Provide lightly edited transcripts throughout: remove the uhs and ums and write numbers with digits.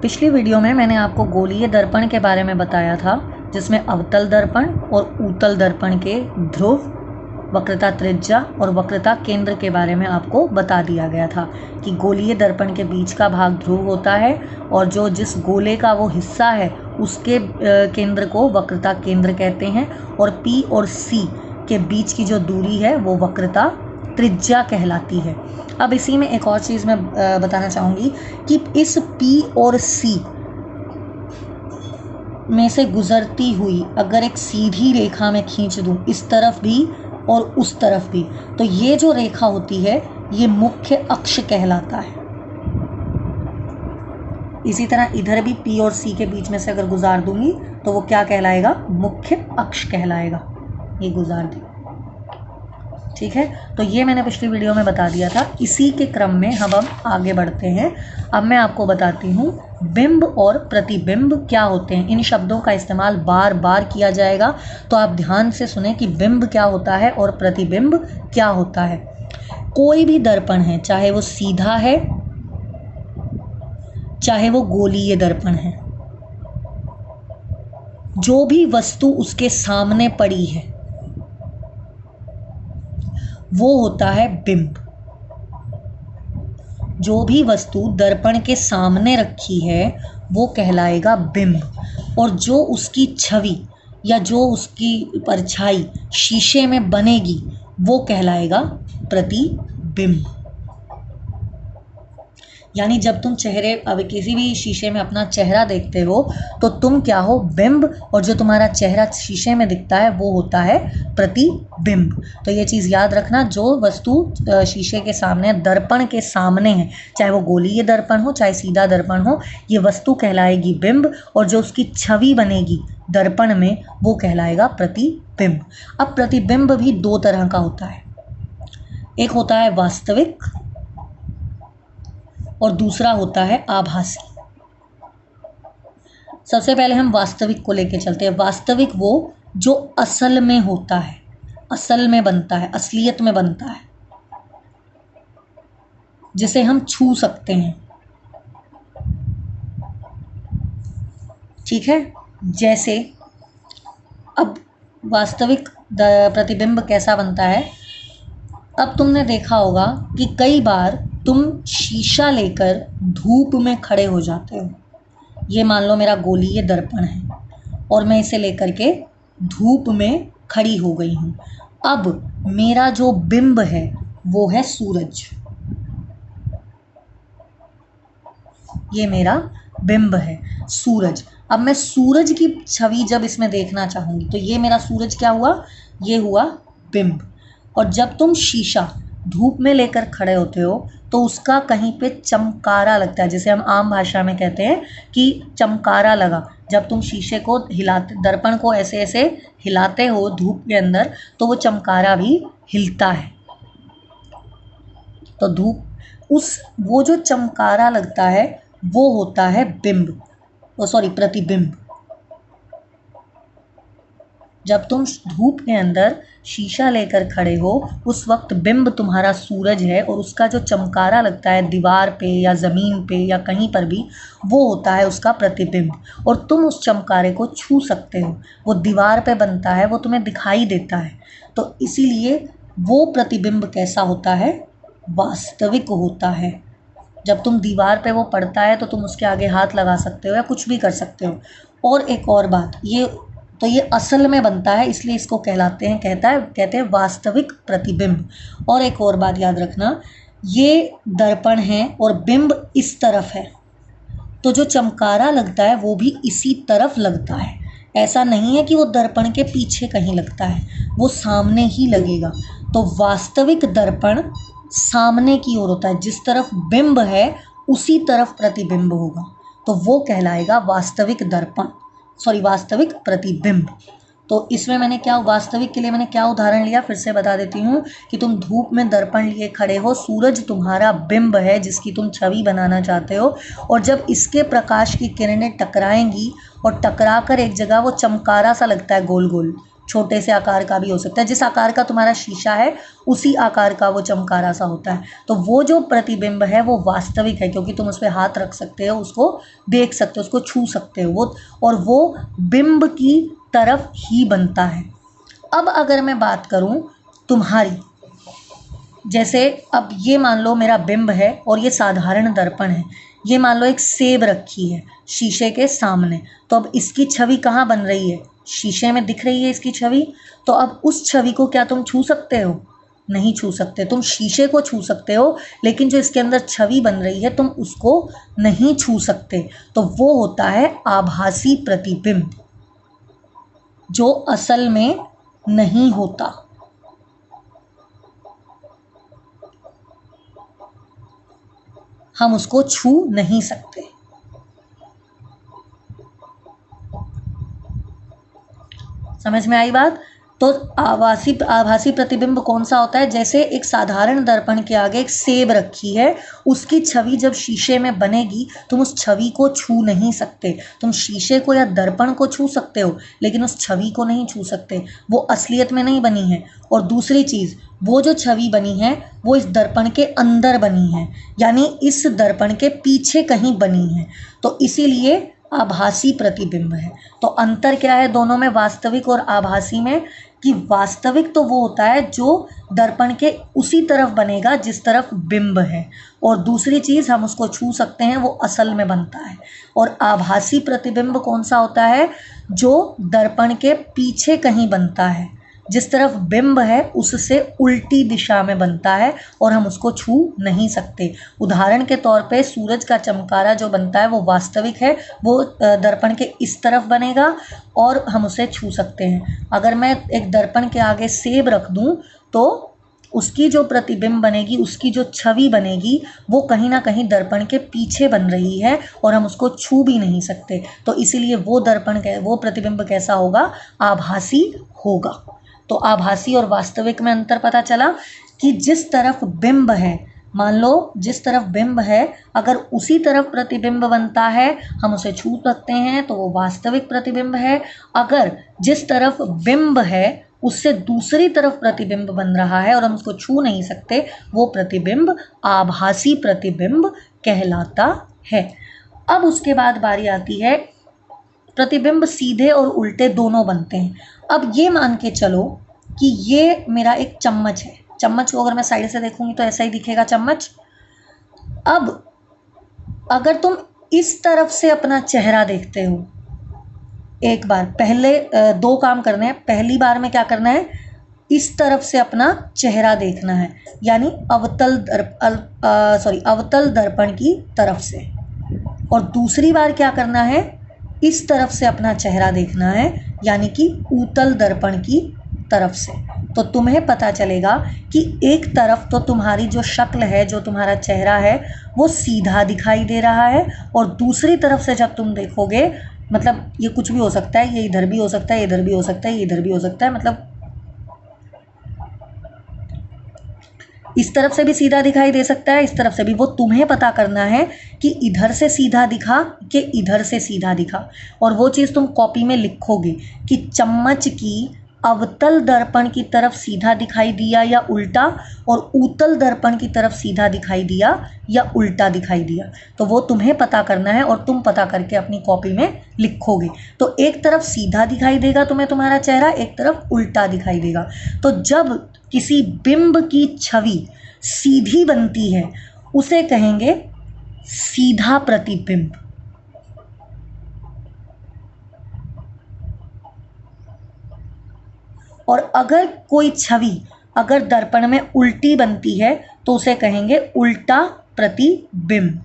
पिछली वीडियो में मैंने आपको गोलीय दर्पण के बारे में बताया था, जिसमें अवतल दर्पण और ऊतल दर्पण के ध्रुव, वक्रता त्रिज्या और वक्रता केंद्र के बारे में आपको बता दिया गया था कि गोलीय दर्पण के बीच का भाग ध्रुव होता है और जो जिस गोले का वो हिस्सा है उसके केंद्र को वक्रता केंद्र कहते हैं और P और C के बीच की जो दूरी है वो वक्रता त्रिज्या कहलाती है। अब इसी में एक और चीज़ मैं बताना चाहूँगी कि इस P और C में से गुजरती हुई अगर एक सीधी रेखा में खींच दूँ इस तरफ भी और उस तरफ भी, तो ये जो रेखा होती है ये मुख्य अक्ष कहलाता है। इसी तरह इधर भी P और C के बीच में से अगर गुजार दूंगी तो वो क्या कहलाएगा? मुख्य अक्ष कहलाएगा। ये गुजार दी, ठीक है। तो ये मैंने पिछली वीडियो में बता दिया था। इसी के क्रम में हम अब आगे बढ़ते हैं। अब मैं आपको बताती हूँ बिंब और प्रतिबिंब क्या होते हैं। इन शब्दों का इस्तेमाल बार बार किया जाएगा, तो आप ध्यान से सुने कि बिंब क्या होता है और प्रतिबिंब क्या होता है। कोई भी दर्पण है, चाहे वो सीधा है चाहे वो गोलीय दर्पण है, जो भी वस्तु उसके सामने पड़ी है वो होता है बिंब। जो भी वस्तु दर्पण के सामने रखी है वो कहलाएगा बिंब, और जो उसकी छवि या जो उसकी परछाई शीशे में बनेगी वो कहलाएगा प्रतिबिंब। यानी जब तुम अब किसी भी शीशे में अपना चेहरा देखते हो तो तुम क्या हो? बिंब, और जो तुम्हारा चेहरा शीशे में दिखता है वो होता है प्रतिबिंब। तो ये चीज़ याद रखना, जो वस्तु शीशे के सामने, दर्पण के सामने है, चाहे वो गोलीय दर्पण हो चाहे सीधा दर्पण हो, ये वस्तु कहलाएगी बिंब, और जो उसकी छवि बनेगी दर्पण में वो कहलाएगा प्रतिबिंब। अब प्रतिबिंब भी दो तरह का होता है, एक होता है वास्तविक और दूसरा होता है आभासी। सबसे पहले हम वास्तविक को लेके चलते हैं। वास्तविक वो जो असल में होता है, असल में बनता है, असलियत में बनता है, जिसे हम छू सकते हैं, ठीक है। जैसे अब वास्तविक प्रतिबिंब कैसा बनता है? अब तुमने देखा होगा कि कई बार तुम शीशा लेकर धूप में खड़े हो जाते हो। ये मान लो मेरा गोलीय दर्पण है और मैं इसे लेकर के धूप में खड़ी हो गई हूँ। अब मेरा जो बिंब है वो है सूरज। ये मेरा बिंब है सूरज। अब मैं सूरज की छवि जब इसमें देखना चाहूँगी तो ये मेरा सूरज क्या हुआ? ये हुआ बिंब। और जब तुम शीशा धूप में लेकर खड़े होते हो तो उसका कहीं पे चमकारा लगता है, जिसे हम आम भाषा में कहते हैं कि चमकारा लगा। जब तुम शीशे को हिलाते, दर्पण को ऐसे ऐसे हिलाते हो धूप के अंदर, तो वो चमकारा भी हिलता है। तो वो जो चमकारा लगता है वो होता है प्रतिबिंब। जब तुम धूप के अंदर शीशा लेकर खड़े हो उस वक्त बिंब तुम्हारा सूरज है, और उसका जो चमकारा लगता है दीवार पे या ज़मीन पे या कहीं पर भी, वो होता है उसका प्रतिबिंब। और तुम उस चमकारे को छू सकते हो, वो दीवार पे बनता है, वो तुम्हें दिखाई देता है। तो इसीलिए वो प्रतिबिंब कैसा होता है? वास्तविक होता है। जब तुम दीवार पे वो पड़ता है तो तुम उसके आगे हाथ लगा सकते हो या कुछ भी कर सकते हो। और एक और बात, ये असल में बनता है, इसलिए इसको कहते हैं वास्तविक प्रतिबिंब। और एक और बात याद रखना, ये दर्पण है और बिंब इस तरफ है, तो जो चमकारा लगता है वो भी इसी तरफ लगता है। ऐसा नहीं है कि वो दर्पण के पीछे कहीं लगता है, वो सामने ही लगेगा। तो वास्तविक दर्पण सामने की ओर होता है, जिस तरफ बिंब है उसी तरफ प्रतिबिंब होगा, तो वो कहलाएगा वास्तविक प्रतिबिंब। तो इसमें वास्तविक के लिए मैंने क्या उदाहरण लिया, फिर से बता देती हूँ कि तुम धूप में दर्पण लिए खड़े हो, सूरज तुम्हारा बिंब है जिसकी तुम छवि बनाना चाहते हो, और जब इसके प्रकाश की किरणें टकराएंगी और टकरा कर एक जगह वो चमकारा सा लगता है गोल गोल, छोटे से आकार का भी हो सकता है, जिस आकार का तुम्हारा शीशा है उसी आकार का वो चमकारा सा होता है। तो वो जो प्रतिबिंब है वो वास्तविक है, क्योंकि तुम उस पर हाथ रख सकते हो, उसको देख सकते हो, उसको छू सकते हो वो, और वो बिंब की तरफ ही बनता है। अब अगर मैं बात करूं तुम्हारी, जैसे अब ये मान लो मेरा बिंब है और ये साधारण दर्पण है, ये मान लो एक सेब रखी है शीशे के सामने, तो अब इसकी छवि कहाँ बन रही है? शीशे में दिख रही है इसकी छवि। तो अब उस छवि को क्या तुम छू सकते हो? नहीं छू सकते। तुम शीशे को छू सकते हो, लेकिन जो इसके अंदर छवि बन रही है तुम उसको नहीं छू सकते। तो वो होता है आभासी प्रतिबिंब, जो असल में नहीं होता। हम उसको छू नहीं सकते। समझ में आई बात? तो आभासी प्रतिबिंब कौन सा होता है? जैसे एक साधारण दर्पण के आगे एक सेब रखी है, उसकी छवि जब शीशे में बनेगी तुम उस छवि को छू नहीं सकते। तुम शीशे को या दर्पण को छू सकते हो, लेकिन उस छवि को नहीं छू सकते, वो असलियत में नहीं बनी है। और दूसरी चीज़, वो जो छवि बनी है वो इस दर्पण के अंदर बनी है, यानी इस दर्पण के पीछे कहीं बनी है। तो इसीलिए आभासी प्रतिबिंब है। तो अंतर क्या है दोनों में, वास्तविक और आभासी में? कि वास्तविक तो वो होता है जो दर्पण के उसी तरफ बनेगा जिस तरफ बिंब है, और दूसरी चीज़ हम उसको छू सकते हैं, वो असल में बनता है। और आभासी प्रतिबिंब कौन सा होता है? जो दर्पण के पीछे कहीं बनता है, जिस तरफ बिंब है उससे उल्टी दिशा में बनता है और हम उसको छू नहीं सकते। उदाहरण के तौर पे सूरज का चमकारा जो बनता है वो वास्तविक है, वो दर्पण के इस तरफ बनेगा और हम उसे छू सकते हैं। अगर मैं एक दर्पण के आगे सेब रख दूं तो उसकी जो प्रतिबिंब बनेगी, उसकी जो छवि बनेगी, वो कहीं ना कहीं दर्पण के पीछे बन रही है और हम उसको छू भी नहीं सकते। तो इसीलिए वो वो प्रतिबिंब कैसा होगा? आभासी होगा। तो आभासी और वास्तविक में अंतर पता चला कि जिस तरफ बिंब है, मान लो जिस तरफ बिंब है, अगर उसी तरफ प्रतिबिंब बनता है हम उसे छू सकते हैं तो वो वास्तविक प्रतिबिंब है। अगर जिस तरफ बिंब है उससे दूसरी तरफ प्रतिबिंब बन रहा है और हम उसको छू नहीं सकते, वो प्रतिबिंब आभासी प्रतिबिंब कहलाता है। अब उसके बाद बारी आती है, प्रतिबिंब सीधे और उल्टे दोनों बनते हैं। अब ये मान के चलो कि ये मेरा एक चम्मच है, चम्मच को अगर मैं साइड से देखूंगी तो ऐसा ही दिखेगा चम्मच। अब अगर तुम इस तरफ से अपना चेहरा देखते हो, एक बार पहले दो काम करने हैं। पहली बार में क्या करना है? इस तरफ से अपना चेहरा देखना है, यानी अवतल दर्पण की तरफ से। और दूसरी बार क्या करना है? इस तरफ से अपना चेहरा देखना है, यानी कि उत्तल दर्पण की तरफ से। तो तुम्हें पता चलेगा कि एक तरफ तो तुम्हारी जो शक्ल है, जो तुम्हारा चेहरा है, वो सीधा दिखाई दे रहा है, और दूसरी तरफ से जब तुम देखोगे, मतलब ये कुछ भी हो सकता है, ये इधर भी हो सकता है, इधर भी हो सकता है, ये इधर भी हो सकता है, मतलब इस तरफ से भी सीधा दिखाई दे सकता है, इस तरफ से भी। वो तुम्हें पता करना है कि इधर से सीधा दिखा कि इधर से सीधा दिखा। और वो चीज़ तुम कॉपी में लिखोगे कि चम्मच की अवतल दर्पण की तरफ सीधा दिखाई दिया या उल्टा, और उत्तल दर्पण की तरफ सीधा दिखाई दिया या उल्टा दिखाई दिया। तो वो तुम्हें पता करना है और तुम पता करके अपनी कॉपी में लिखोगे। तो एक तरफ सीधा दिखाई देगा तुम्हें तुम्हारा चेहरा, एक तरफ उल्टा दिखाई देगा। तो जब किसी बिंब की छवि सीधी बनती है उसे कहेंगे सीधा प्रतिबिंब। और अगर कोई छवि अगर दर्पण में उल्टी बनती है तो उसे कहेंगे उल्टा प्रतिबिंब।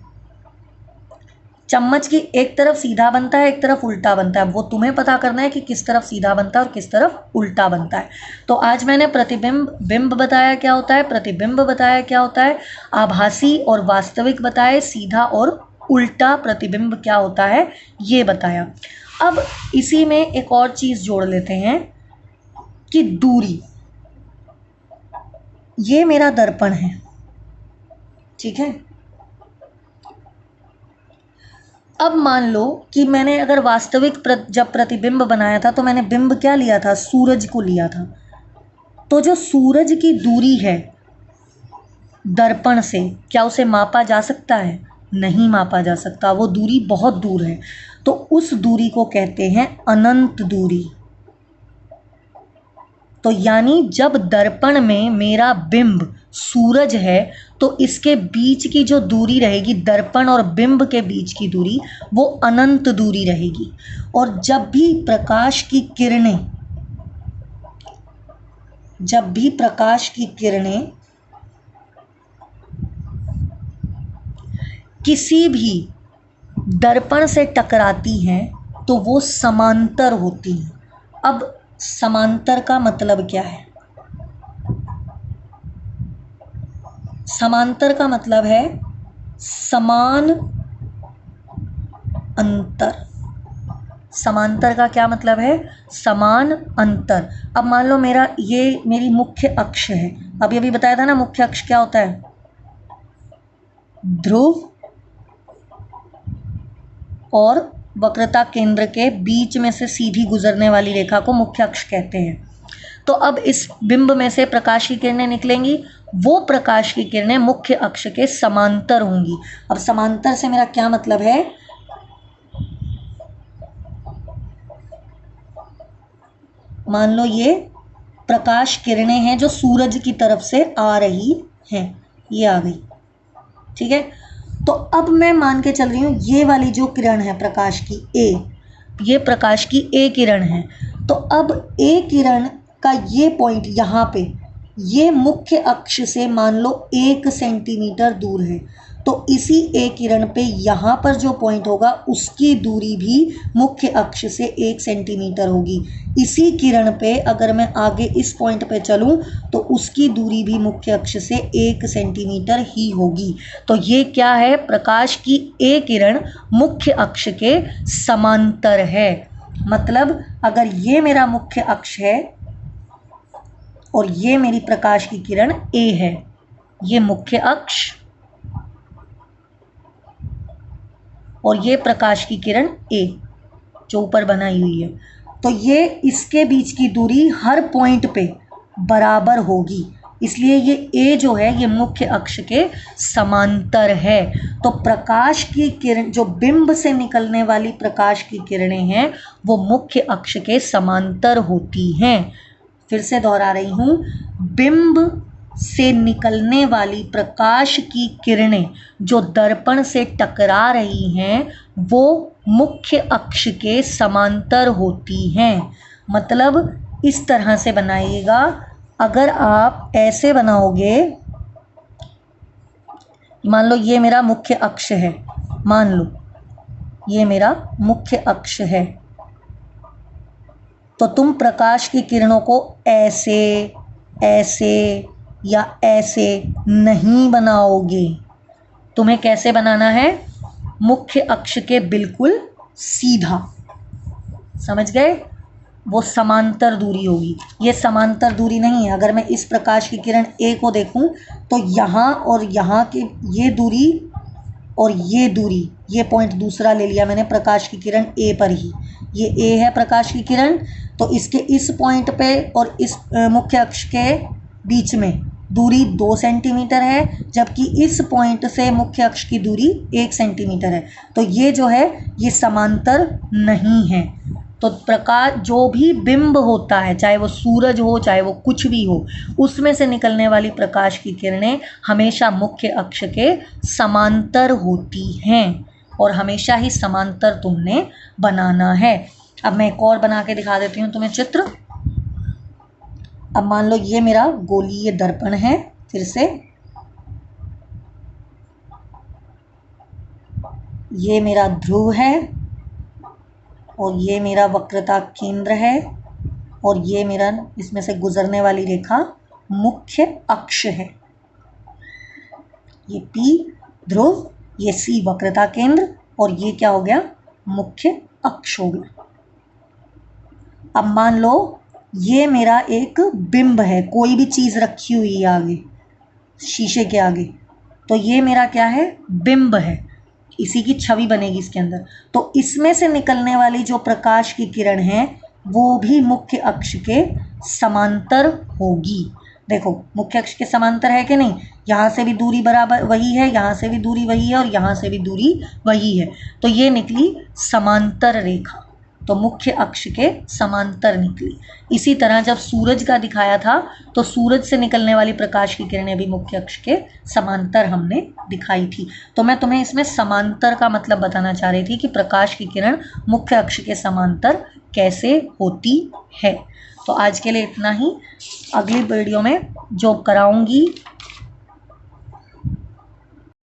चम्मच की एक तरफ सीधा बनता है, एक तरफ उल्टा बनता है, वो तुम्हें पता करना है कि किस तरफ सीधा बनता है और किस तरफ उल्टा बनता है। तो आज मैंने प्रतिबिंब बिंब बताया क्या होता है, प्रतिबिंब बताया क्या होता है, आभासी और वास्तविक बताए, सीधा और उल्टा प्रतिबिंब क्या होता है ये बताया। अब इसी में एक और चीज़ जोड़ लेते हैं कि दूरी। ये मेरा दर्पण है, ठीक है। अब मान लो कि मैंने अगर वास्तविक जब प्रतिबिंब बनाया था तो मैंने बिंब क्या लिया था, सूरज को लिया था। तो जो सूरज की दूरी है दर्पण से, क्या उसे मापा जा सकता है? नहीं मापा जा सकता, वो दूरी बहुत दूर है। तो उस दूरी को कहते हैं अनंत दूरी। तो यानी जब दर्पण में मेरा बिंब सूरज है तो इसके बीच की जो दूरी रहेगी, दर्पण और बिंब के बीच की दूरी, वो अनंत दूरी रहेगी। और जब भी प्रकाश की किरणें किसी भी दर्पण से टकराती हैं तो वो समांतर होती हैं। अब समांतर का मतलब क्या है? समांतर का मतलब है समान अंतर। समांतर का क्या मतलब है? समान अंतर। अब मान लो ये मेरी मुख्य अक्ष है। अब ये भी बताया था ना, मुख्य अक्ष क्या होता है? ध्रुव और वक्रता केंद्र के बीच में से सीधी गुजरने वाली रेखा को मुख्य अक्ष कहते हैं। तो अब इस बिंब में से प्रकाश की किरणें निकलेंगी, वो प्रकाश की किरणें मुख्य अक्ष के समांतर होंगी। अब समांतर से मेरा क्या मतलब है? मान लो ये प्रकाश किरणें हैं जो सूरज की तरफ से आ रही हैं, ये आ गई, ठीक है। तो अब मैं मान के चल रही हूँ ये वाली जो किरण है प्रकाश की ए, ये प्रकाश की ए किरण है। तो अब ए किरण का ये पॉइंट यहाँ पे, ये मुख्य अक्ष से मान लो 1 सेंटीमीटर दूर है। तो इसी ए किरण पे यहाँ पर जो पॉइंट होगा उसकी दूरी भी मुख्य अक्ष से 1 सेंटीमीटर होगी। इसी किरण पे अगर मैं आगे इस पॉइंट पे चलूँ तो उसकी दूरी भी मुख्य अक्ष से 1 सेंटीमीटर ही होगी। तो ये क्या है? प्रकाश की ए किरण मुख्य अक्ष के समांतर है। मतलब अगर ये मेरा मुख्य अक्ष है और ये मेरी प्रकाश की किरण ए है, ये मुख्य अक्ष और ये प्रकाश की किरण ए जो ऊपर बनाई हुई है, तो ये इसके बीच की दूरी हर पॉइंट पे बराबर होगी। इसलिए ये ए जो है ये मुख्य अक्ष के समांतर है। तो प्रकाश की किरण, जो बिंब से निकलने वाली प्रकाश की किरणें हैं, वो मुख्य अक्ष के समांतर होती हैं। फिर से दोहरा रही हूँ, बिंब से निकलने वाली प्रकाश की किरणें जो दर्पण से टकरा रही हैं वो मुख्य अक्ष के समांतर होती हैं। मतलब इस तरह से बनाइएगा। अगर आप ऐसे बनाओगे, मान लो ये मेरा मुख्य अक्ष है, मान लो ये मेरा मुख्य अक्ष है, तो तुम प्रकाश की किरणों को ऐसे ऐसे या ऐसे नहीं बनाओगे। तुम्हें कैसे बनाना है? मुख्य अक्ष के बिल्कुल सीधा। समझ गए? वो समांतर दूरी होगी। ये समांतर दूरी नहीं है। अगर मैं इस प्रकाश की किरण ए को देखूं तो यहाँ और यहाँ की ये दूरी और ये दूरी, ये पॉइंट दूसरा ले लिया मैंने प्रकाश की किरण ए पर ही। ये ए है प्रकाश की किरण, तो इसके इस पॉइंट पे और इस मुख्य अक्ष के बीच में दूरी 2 सेंटीमीटर है, जबकि इस पॉइंट से मुख्य अक्ष की दूरी 1 सेंटीमीटर है। तो ये जो है ये समांतर नहीं है। तो प्रकाश, जो भी बिंब होता है, चाहे वो सूरज हो चाहे वो कुछ भी हो, उसमें से निकलने वाली प्रकाश की किरणें हमेशा मुख्य अक्ष के समांतर होती हैं और हमेशा ही समांतर तुमने बनाना है। अब मैं एक और बना के दिखा देती हूँ तुम्हें चित्र। अब मान लो ये मेरा गोलीय दर्पण है, फिर से ये मेरा ध्रुव है और ये मेरा वक्रता केंद्र है और ये मेरा इसमें से गुजरने वाली रेखा मुख्य अक्ष है। ये P ध्रुव, ये C वक्रता केंद्र और ये क्या हो गया? मुख्य अक्ष हो गया। अब मान लो ये मेरा एक बिंब है, कोई भी चीज़ रखी हुई है आगे, शीशे के आगे, तो ये मेरा क्या है? बिंब है। इसी की छवि बनेगी इसके अंदर। तो इसमें से निकलने वाली जो प्रकाश की किरण है वो भी मुख्य अक्ष के समांतर होगी। देखो मुख्य अक्ष के समांतर है कि नहीं, यहाँ से भी दूरी बराबर वही है, यहाँ से भी दूरी वही है और यहाँ से भी दूरी वही है, तो ये निकली समांतर रेखा, तो मुख्य अक्ष के समांतर निकली। इसी तरह जब सूरज का दिखाया था तो सूरज से निकलने वाली प्रकाश की किरणें भी मुख्य अक्ष के समांतर हमने दिखाई थी। तो मैं तुम्हें इसमें समांतर का मतलब बताना चाह रही थी कि प्रकाश की किरण मुख्य अक्ष के समांतर कैसे होती है। तो आज के लिए इतना ही। अगली वीडियो में जो कराऊंगी